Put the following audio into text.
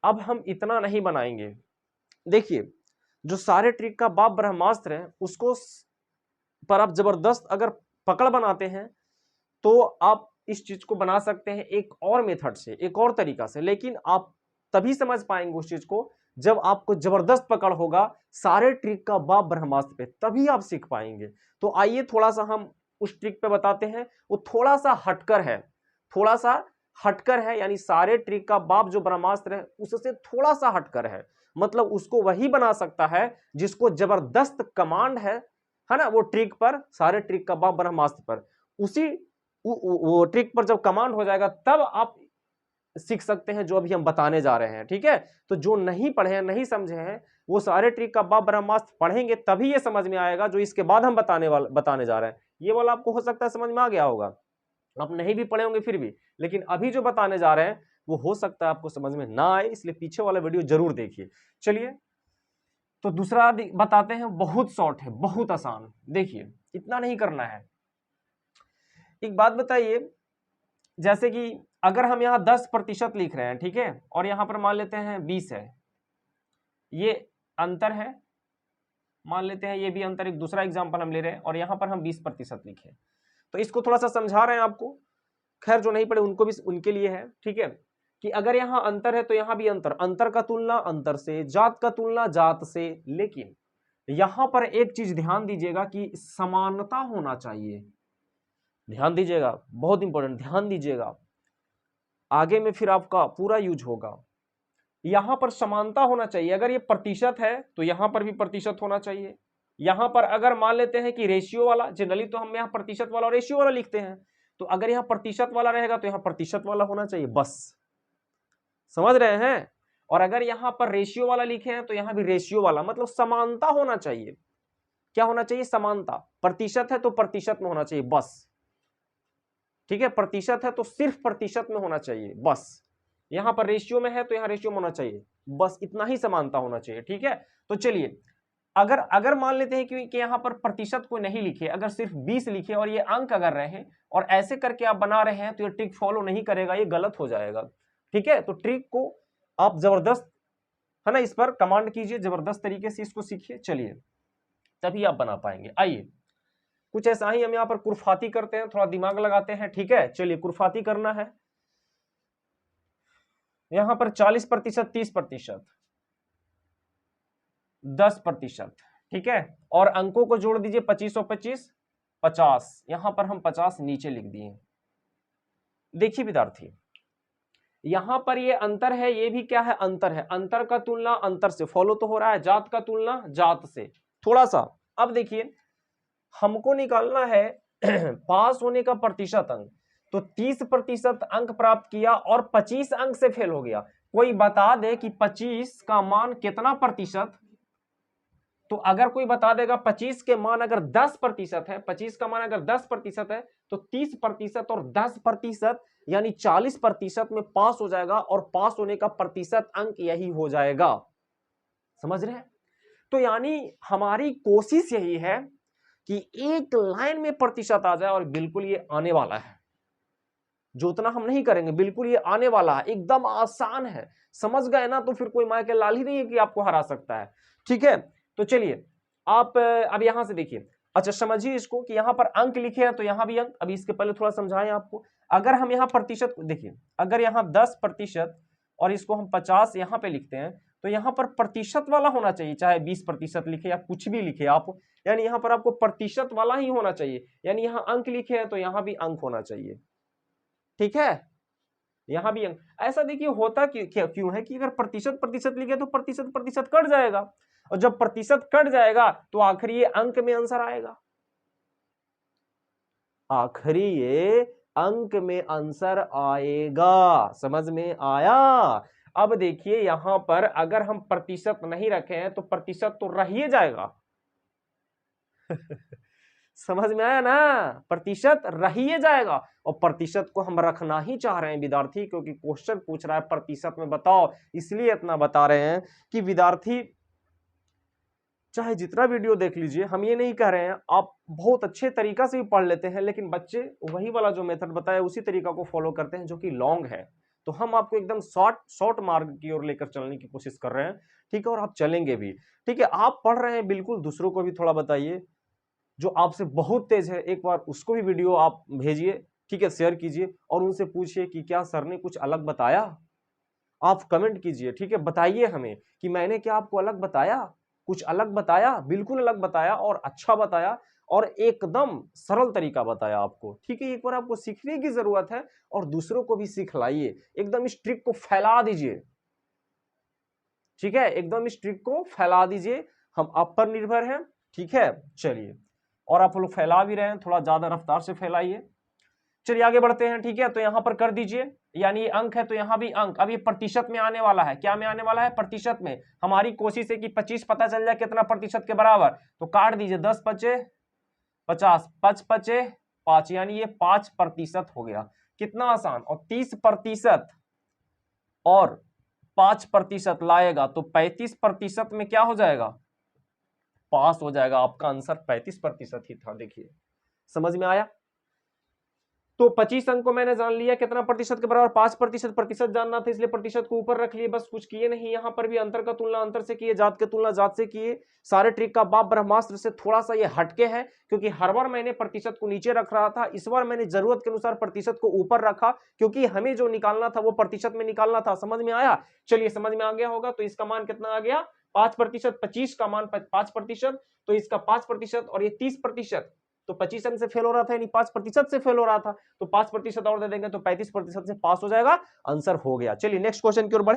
अब हम इतना नहीं बनाएंगे। देखिए, जो सारे ट्रिक का बाप ब्रह्मास्त्र है उसको पर आप जबरदस्त अगर पकड़ बनाते हैं तो आप इस चीज को बना सकते हैं एक और मेथड से, एक और तरीका से। लेकिन आप तभी समझ पाएंगे उस चीज को जब आपको जबरदस्त पकड़ होगा सारे ट्रिक का बाप ब्रह्मास्त्र पे, तभी आप सीख पाएंगे। तो आइए थोड़ा सा हम उस ट्रिक पे बताते हैं। वो थोड़ा सा हटकर है, थोड़ा सा हटकर है, यानी सारे ट्रिक का बाप जो ब्रह्मास्त्र है उससे थोड़ा सा हटकर है। मतलब उसको वही बना सकता है जिसको जबरदस्त कमांड है ना, वो ट्रिक पर, सारे ट्रिक का बाप ब्रह्मास्त्र पर। उसी वो ट्रिक पर जब कमांड हो जाएगा तब आप सीख सकते हैं जो अभी हम बताने जा रहे हैं। ठीक है, तो जो नहीं पढ़े हैं, नहीं समझे हैं, वो सारे ट्रिक का बाप ब्रह्मास्त्र पढ़ेंगे तभी ये समझ में आएगा जो इसके बाद हम बताने जा रहे हैं। ये वाला आपको हो सकता है समझ में आ गया होगा, आप नहीं भी पढ़े होंगे फिर भी, लेकिन अभी जो बताने जा रहे हैं वो हो सकता है आपको समझ में ना आए, इसलिए पीछे वाला वीडियो जरूर देखिए। चलिए, तो दूसरा बताते हैं, बहुत शॉर्ट है, बहुत आसान। देखिए, इतना नहीं करना है। एक बात बताइए, जैसे कि अगर हम यहाँ 10% लिख रहे हैं, ठीक है, और यहाँ पर मान लेते हैं 20 है, ये अंतर है, मान लेते हैं ये भी अंतर, एक दूसरा एग्जांपल हम ले रहे हैं और यहाँ पर हम 20% लिखे, तो इसको थोड़ा सा समझा रहे हैं आपको। खैर जो नहीं पढ़े उनको भी, उनके लिए है, ठीक है, कि अगर यहाँ अंतर है तो यहाँ भी अंतर, अंतर का तुलना अंतर से, जात का तुलना जात से। लेकिन यहाँ पर एक चीज ध्यान दीजिएगा कि समानता होना चाहिए। ध्यान दीजिएगा, बहुत इंपॉर्टेंट, ध्यान दीजिएगा, आगे में फिर आपका पूरा यूज होगा। यहां पर समानता होना चाहिए। अगर ये प्रतिशत है तो यहां पर भी प्रतिशत होना चाहिए। यहां पर अगर मान लेते हैं कि रेशियो वाला, जनरली तो हम यहां प्रतिशत वाला और रेशियो वाला लिखते हैं, तो अगर यहां प्रतिशत वाला रहेगा तो यहां प्रतिशत वाला होना चाहिए, बस। समझ रहे हैं? और अगर यहां पर रेशियो वाला लिखे हैं तो यहां भी रेशियो वाला, मतलब समानता होना चाहिए। क्या होना चाहिए? समानता। प्रतिशत है तो प्रतिशत में होना चाहिए, बस। ठीक है, प्रतिशत है तो सिर्फ प्रतिशत में होना चाहिए, बस। यहां पर रेशियो में है तो यहां रेशियो में होना चाहिए, बस। इतना ही समानता होना चाहिए, ठीक है। तो चलिए, अगर अगर मान लेते हैं कि यहां पर प्रतिशत को नहीं लिखे, अगर सिर्फ 20 लिखे और ये अंक अगर रहे और ऐसे करके आप बना रहे हैं तो ये ट्रिक फॉलो नहीं करेगा, ये गलत हो जाएगा। ठीक है, तो ट्रिक को आप जबरदस्त, है ना, इस पर कमांड कीजिए, जबरदस्त तरीके से इसको सीखिए। चलिए, तभी आप बना पाएंगे। आइए, कुछ ऐसा ही हम यहाँ पर कुरफाती करते हैं, थोड़ा दिमाग लगाते हैं। ठीक है, चलिए, कुरफाती करना है। यहां पर 40%, 30%, 10%, ठीक है, और अंकों को जोड़ दीजिए, 25 और 25, 50। यहां पर हम 50 नीचे लिख दिए। देखिए विद्यार्थी, यहां पर ये अंतर है, ये भी क्या है? अंतर है। अंतर का तुलना अंतर से, फॉलो तो हो रहा है। जात का तुलना जात से, थोड़ा सा। अब देखिए, हमको निकालना है पास होने का प्रतिशत अंक। तो 30% अंक प्राप्त किया और 25 अंक से फेल हो गया। कोई बता दे कि 25 का मान कितना प्रतिशत? तो अगर कोई बता देगा 25 के मान अगर 10% है, 25 का मान अगर 10% है, तो 30% और 10% यानी 40% में पास हो जाएगा, और पास होने का प्रतिशत अंक यही हो जाएगा। समझ रहे हैं? तो यानी हमारी कोशिश यही है कि एक लाइन में प्रतिशत आ जाए, और बिल्कुल ये आने वाला है। जो उतना हम नहीं करेंगे, बिल्कुल ये आने वाला है, एकदम आसान है। समझ गए ना, तो फिर कोई माय के लाल ही नहीं है कि आपको हरा सकता है। ठीक है, तो चलिए, आप अब यहां से देखिए। अच्छा, समझिए इसको कि यहां पर अंक लिखे हैं तो यहां भी अंक। अभी इसके पहले थोड़ा समझाएं आपको। अगर हम यहां प्रतिशत देखिए, अगर यहां 10% और इसको हम 50 यहां पे लिखते हैं, तो यहां पर प्रतिशत वाला होना चाहिए, चाहे 20% लिखे या कुछ भी लिखे आप, यानी यहां पर आपको प्रतिशत वाला ही होना चाहिए। यानी यहां अंक लिखे हैं तो यहां भी अंक होना चाहिए। ठीक है, यहां भी अंक। ऐसा देखिए होता क्यों है कि अगर प्रतिशत प्रतिशत लिखे तो प्रतिशत प्रतिशत कट जाएगा, और जब प्रतिशत कट जाएगा तो आखिरी ये अंक में आंसर आएगा, आखिरी ये अंक में आंसर आएगा। समझ में आया? अब देखिए, यहां पर अगर हम प्रतिशत नहीं रखे हैं तो प्रतिशत तो रह ही जाएगा। समझ में आया ना? प्रतिशत रहिए जाएगा, और प्रतिशत को हम रखना ही चाह रहे हैं विद्यार्थी, क्योंकि क्वेश्चन पूछ रहा है प्रतिशत में बताओ। इसलिए इतना बता रहे हैं कि विद्यार्थी चाहे जितना वीडियो देख लीजिए, हम ये नहीं कह रहे हैं आप बहुत अच्छे तरीका से भी पढ़ लेते हैं, लेकिन बच्चे वही वाला जो मेथड बताया उसी तरीका को फॉलो करते हैं जो कि लॉन्ग है। तो हम आपको एकदम शॉर्ट मार्ग की ओर लेकर चलने की कोशिश कर रहे हैं, ठीक है, और आप चलेंगे भी, ठीक है। आप पढ़ रहे हैं बिल्कुल, दूसरों को भी थोड़ा बताइए, जो आपसे बहुत तेज है एक बार उसको भी वीडियो आप भेजिए, ठीक है, शेयर कीजिए और उनसे पूछिए कि क्या सर ने कुछ अलग बताया। आप कमेंट कीजिए, ठीक है, बताइए हमें कि मैंने क्या आपको अलग बताया, कुछ अलग बताया, बिल्कुल अलग बताया और अच्छा बताया और एकदम सरल तरीका बताया आपको, ठीक है। एक बार आपको सीखने की जरूरत है और दूसरों को भी सिखलाइए, एकदम इस ट्रिक को फैला दीजिए, ठीक है, एकदम इस ट्रिक को फैला दीजिए। हम आप पर निर्भर हैं, ठीक है। चलिए, और आप लोग फैला भी रहे हैं, थोड़ा ज्यादा रफ्तार से फैलाइए। चलिए आगे बढ़ते हैं, ठीक है। तो यहां पर कर दीजिए, यानी ये अंक है तो यहां भी अंक, अब ये प्रतिशत में आने वाला है, क्या में आने वाला है, प्रतिशत में। हमारी कोशिश है कि 25 पता चल जाए कितना प्रतिशत के बराबर, तो काट दीजिए, 10 पचे 50, 5 पचे 5, यानी ये 5% हो गया। कितना आसान। और 30% और 5% लाएगा तो 35% में क्या हो जाएगा, पास हो जाएगा। आपका आंसर 35% ही था, देखिए समझ में आया। तो 25 अंक को मैंने जान लिया कितना प्रतिशत के बराबर, 5%, प्रतिशत जानना था इसलिए प्रतिशत को ऊपर रख लिए, बस कुछ किए नहीं। यहां पर भी अंतर का तुलना अंतर से किए, जात के तुलना जात से किए। सारे ट्रिक का बाप ब्रह्मास्त्र से थोड़ा सा ये हटके है, क्योंकि हर बार मैंने प्रतिशत को नीचे रख रहा था, इस बार मैंने जरूरत के अनुसार प्रतिशत को ऊपर रखा, क्योंकि हमें जो निकालना था वो प्रतिशत में निकालना था। समझ में आया। चलिए समझ में आ गया होगा। तो इसका मान कितना आ गया, 5%, 25 का मान 5%, तो इसका 5% और ये 30%, तो 25 अंक से फेल हो रहा था, यानी 5% से फेल हो रहा था, तो 5% और दे देंगे तो 35% से पास हो जाएगा। आंसर हो गया। चलिए नेक्स्ट क्वेश्चन की ओर बढ़े।